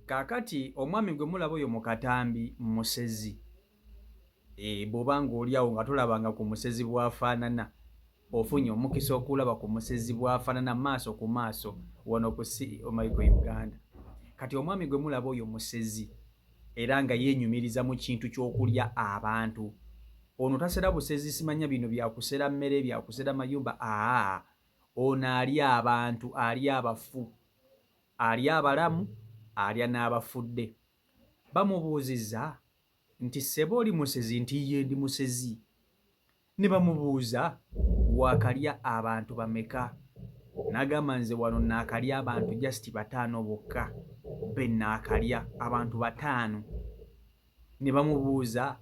Kaakati omwami gwe mulaba oyo mu katambi musezi. Bw'oba ng'oli awo nga tolabanga ku musezi bw'afaanana, ofunye omukisa okulaba ku musezi bw'afaanana maaso ku maaso wano ku Michael Uganda. Kati omwami gwe mulaba oyo musezi era nga yeenyumiriza mu kintu ky'okulya abantu. Ono tasera busezi, simanya bino byakusera mmere, byakusera mayumba. Ono alya abantu, alya abafu, alya abalamu, alya n'abafudde. Bamubuuzizza nti ssebo oli musezi, nti ye ndi musezi. Ne bamubuuza waakalya abantu bameka? N'agamba nze wano naakalya abantu just 5 bokka, be naakalya abantu 5. Ne bamubuuza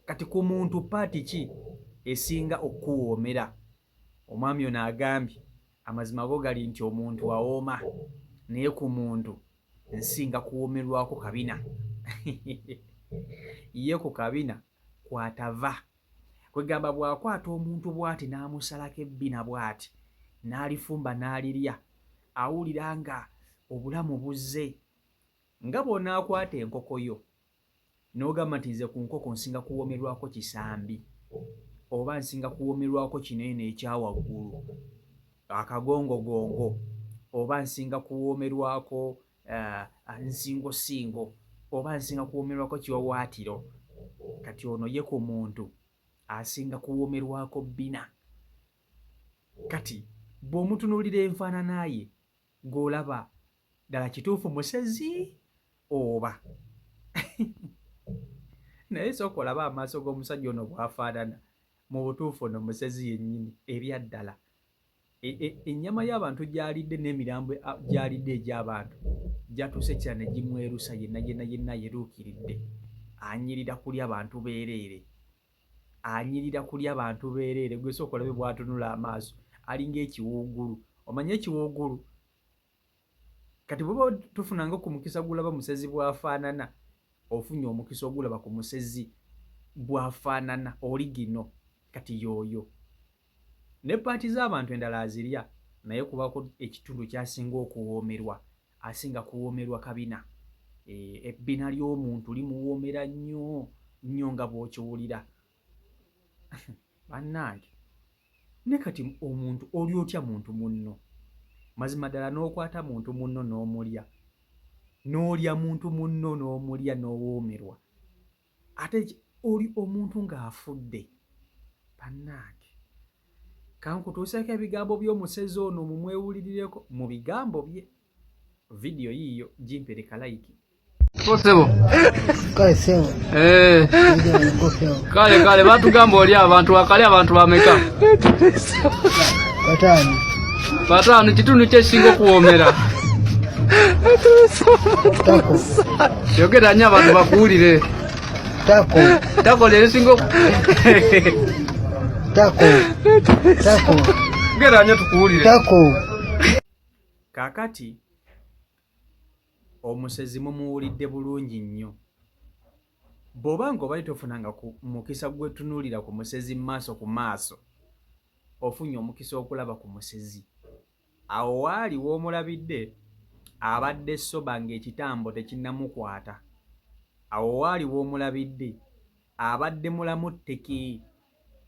kati ku muntu paati ki esinga okuwoomera? Omwami ono agambye amazima go gali nti omuntu awooma, naye ku muntu nsinga kuwoomerwako kabina. Ye ku kabina kwatava. Kwegamba bw'akwata omuntu bw'ati n'amusalako ebbina bw'ati n'alifumba n'alirya, awulira nga obulamu buzze. Nga bw'onaakwata enkoko yo n'ogamba nti nze ku nkoko nsinga kuwoomerwako kisambi, oba nsinga kuwoomerwako kinene ekyawaggulu, akagongogongo, oba nsinga kuwoomerwako nsingosingo, oba nsinga kuwoomerwako kiwawaatiro. Kati ono ye ku muntu asinga kuwoomerwako bbina. Kati bw'omutunuulira enfaanana ye gw'olaba ddala kituufu musezi oba? Naye sooka olabe amaaso g'omusajja ono bw'afaanana. Mu butuufu ono musezi yennyini ebya ddala. Ennyama y'abantu gy'alidde n'emirambo gy'alidde egy'abantu gyatuuse kira ne gimwerusa yenna yeruukiridde. Anyirira kulya bantu beereere, anyirira kulya bantu beereere. Gwe sooka olabe bw'atunula amaaso alinga ekiwuugulu. Omanye ekiwuugulu? Kati bw'oba tufunanga ku mukisa gulaba musezi bw'afaanana, ofunye omukisa ogulaba ku musezi bw'afaanana oli gino, kati y'oyo. Ne paati z'abantu endala azirya, naye kubako ekitundu ky'asinga okuwoomerwa, asinga kuwoomerwa kabina. Ebbina ly'omuntu limuwoomera nnyo nnyo nga bw'okiwulira. Bannange, ne kati omuntu oli otya muntu munno? Mazima ddala n'okwata muntu munno n'omulya, n'olya muntu munno n'omulya n'owoomerwa, ate oli omuntu ng'afudde. Bannange, kankutuuseeko ebigambo by'omusezi ono mumwewulirireko mu bigambo bye. Vidiyo yiiyo gimpereka like. Sebo. Kale sebo. Kale batugamba oli abantu bakali abantu bameka? 5 kitundu kyesinga okuwoomera. Tako. Yogera nnyo abantu bakuwulire. Tako lyesinga Tako. Yogera nnyo tukuwulire. Tako. Kaakati omusezi mumuwulidde bulungi nnyo. Bw'oba ng'obali tofunanga ku mukisa gwe tunuulira ku musezi maaso ku maaso, ofunye omukisa okulaba ku musezi. Awo waali w'omulabidde abadde soba ng'ekitambo tekinnamukwata. Awo waali w'omulabidde abadde mulamu tteke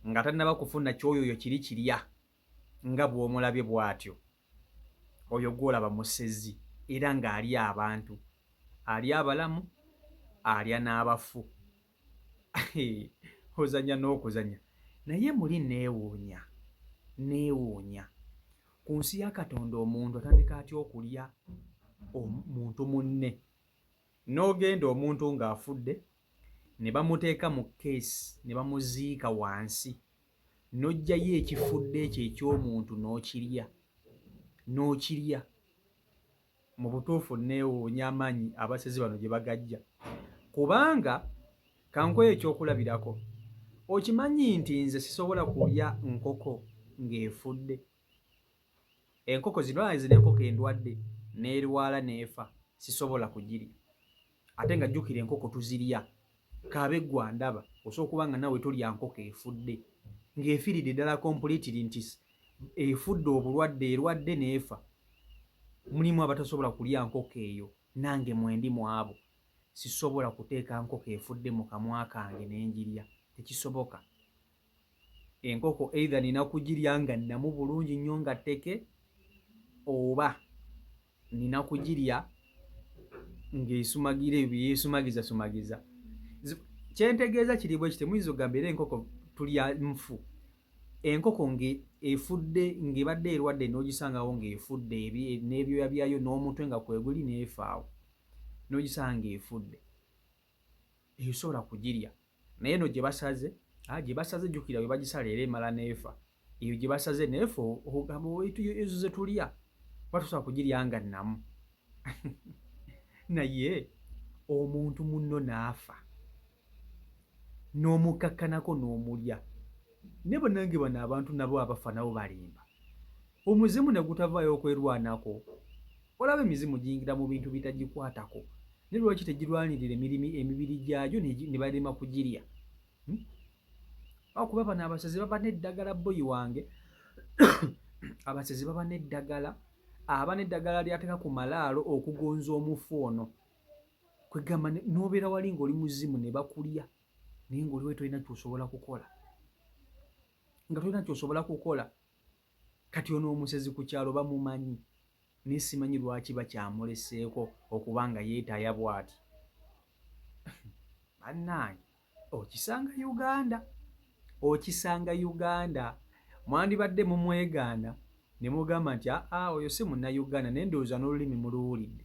nga tannaba kufuna kyoyoyo kiri kirya, nga bw'omulabye bw'atyo. Oyo gw'olaba musezi era ng'alya abantu, alya abalamu, alya n'abafu. Ozanya n'okuzanya, naye muli neewuunya. Ku nsi ya Katonda omuntu atandika atya okulya omuntu munne? N'ogenda omuntu ng'afudde ne bamuteeka mu keesi ne bamuziika wansi, n'oggyayo ekifudde ekyo eky'omuntu n'okirya. Mu butuufu neewuunya amaanyi abasezi bano gye bagajja. Kubanga kankoyo ekyokulabirako, okimanyi nti nze sisobola kulya nkoko ng'efudde. Enkoko zino zino enkoko endwadde n'erwala n'efa, sisobola kugirya. Ate nga jjukira enkoko tuzirya. Kaabe ggwe ndaba osobola okuba nga nawe tolya nkoko efudde, ng'efiiridde ddala kompulitiri nti efudde obulwadde, erwadde n'efa. Mulimu abatasobola kulya nkoko eyo nange mwendi mu abo sisobola kuteeka nkoko efudde mu kamwa kange n'enjirya, tekisoboka. Enkoko either nina kugirya nga nnamu bulungi nnyo nga tteke, oba nina kugirya ng'esumagira ebyo yeesumagiza. Kyentegeeza kiri bwe kiti, muyinza okugamba era enkoko tulya nfu. Enkoko ng'efudde ng'ebadde erwadde n'ogisangawo ng'efudde n'ebyoya byayo n'omutwe nga kweguli n'efaawo, n'ogisanga ng'efudde, esobola kugirya. Naye eno gye basaze jjukira bwe bagisala era emala n'efa. Eyo gye basaze n'efa ogamba ezo ze tulya, oba tosobola kugirya nga nnamu. Naye omuntu munno n'afa n'omukakkanako n'omulya. Ne bannange bano abantu nabo abafa nabo balimba. Omuzimu ne gutavaayo okwerwanako. Olaba emizimu giyingira mu bintu bitagikwatako. Ne lwaki tegirwanirira emibiri gyayo ne balema kugirya? Okuba bano abasazi baba n'eddagala boyi wange. Abasazi baba n'eddagala, aba n'eddagala lyateeka ku malaalo okugonza omufu ono. Kwegamba n'obeera wali ng'oli muzimu ne bakulya, naye ng'oliwe tolina ky'osobola kukola. Nga tolina ky'osobola kukola. Kati ono omusezi ku kyalo bamumanyi, naye simanyi lwaki bakyamuleseeko okuba nga yeetaaya bw'ati. Bannange, okisanga Uganda. Mwandibadde mumwegaana ne mugamba nti oyo si munnayuganda, naye ndowooza n'olulimi muluwulidde.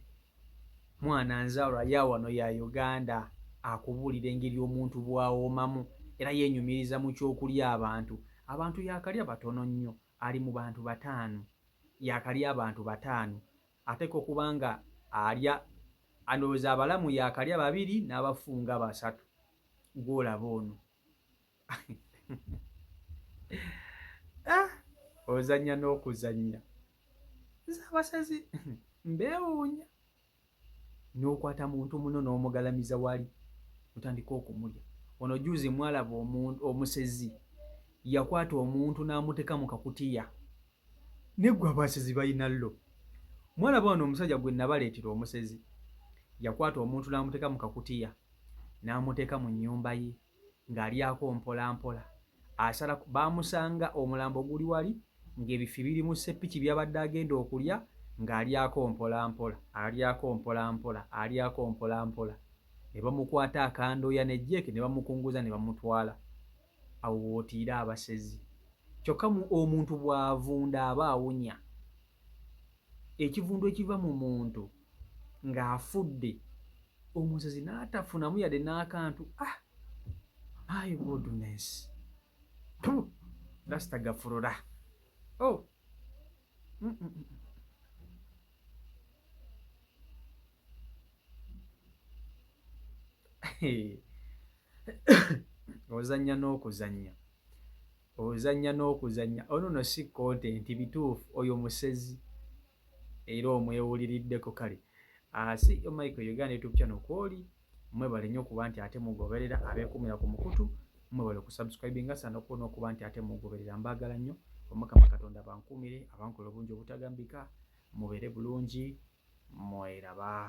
Mwana nzaalwa ya wano ya Uganda, akubuulira engeri omuntu bw'awoomamu era yeenyumiriza mu kyokulya abantu. Abantu yakalya batono nnyo, ali mu bantu 5, yakalya abantu 5, ateeka okuba nga alya ndowooza abalamu yakalya 2 n'abafunga 3. Gw'olaba ono. Ozannya n'okuzannya. Nze abasazi mbeewuunya. N'okwata muntu muno n'omugalamiza wali, otandika okumulya. Ono juuzi mwalaba omusezi yakwata omuntu n'amuteeka mu kakutiya. Neggwe abasezi balina llo. Mwalaba ono omusajja gwe nabaleetera omusezi yakwata omuntu n'amuteeka mu kakutiya, n'amuteeka mu nnyumba ye ng'alyako mpolampola. Baamusanga omulambo guli wali ng'ebifi biri mu seppiki by'abadde agenda okulya ng'alyako mpolampola. Ne bamukwata akandooya n'ejjeeke ne bamukunguza ne bamutwala. Awo wootiira abasezi. Kyokka omuntu bw'avunda aba awunya. Ekivundu ekiva mu muntu ng'afudde, omusezi n'atafunamu yadde n'akantu. My goodness. Lastagafurula. Ozannya n'okuzannya. Ono no si content bituufu, oyo musezi. Era omwewuliriddeko kale. Si Michael Uganda YouTube channel kwoli. Mwebale nnyo okuba nti ate mugoberera, abeekumira ku mukutu. Mwebale okusubscribinga sana okuba okuba nti ate mugoberera. Mbaagala nnyo. Omukama Katonda bankuumire, abankola obulungi obutagambika. Mubeere bulungi, mweraba.